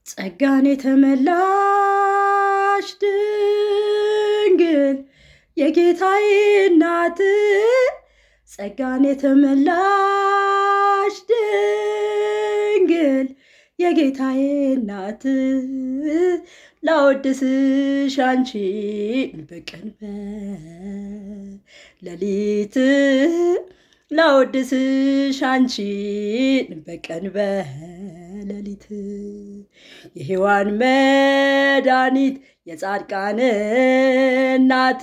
ጸጋን የተመላሽ ድንግል የጌታዬ እናት ጸጋን የተመላሽ ድንግል የጌታዬ እናት ላወድስሽ አንቺን በቀን በሌሊት ላወድስሽ አንቺን በቀን በሌሊት የሔዋን መድኃኒት የጻድቃን እናት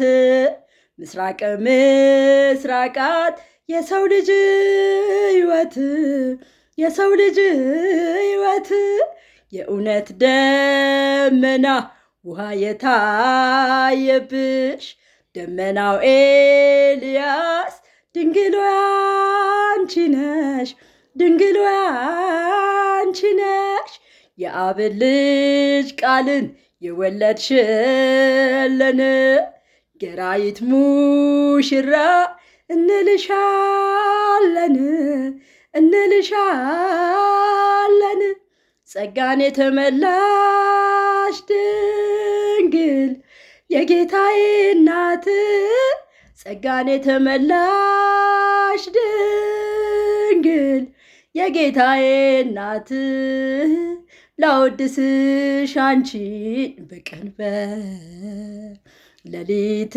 ምስራቀ ምስራቃት የሰው ልጅ ሕይወት የእውነት ደመና ውሃ የታየብሽ ደመናው ኤልያስ ድንግል ሆይ አንቺ ነሽ ድንግል ሆይ አንቺ ነሽ የአብን ልጅ ቃልን የወለድሽልን ገራይት ሙሽራ እንልሻለን ጸጋን የተመላሽ ድንግል የጌታዬ እናት ጸጋን የተመላሽ ድንግል የጌታዬ እናት ላወድስሽ አንቺን በቀን በሌሊት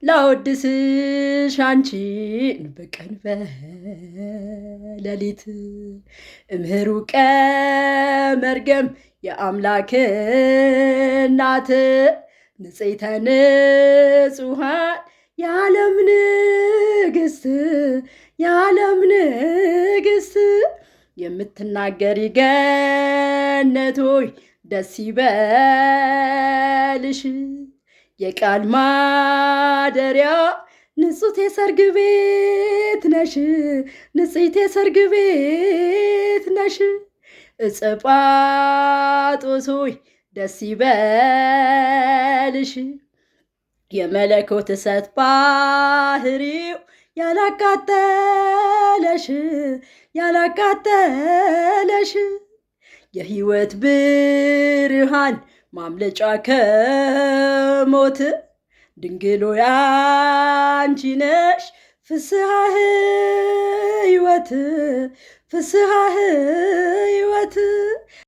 ላወድስሽ አንቺን በቀን በሌሊት እምህሩቀ መርገም የአምላክ እናት ንጽሕተ ንጹሐን የዓለም ንግሥት የምትናገሪ ገነት ሆይ ደስ ይበልሽ የቃል ማደሪያ ንጽሕት የሰርግ ቤት ነሽ ዕፀ ጳጦስ ሆይ ደስ ይበልሽ የመለኮት እሳት ባህሪው ያላቃጠለሽ የሕይወት ብርሃን ማምለጫ ከሞት ድንግል ሆይ አንቺ ነሽ ፍስሐ ሕይወት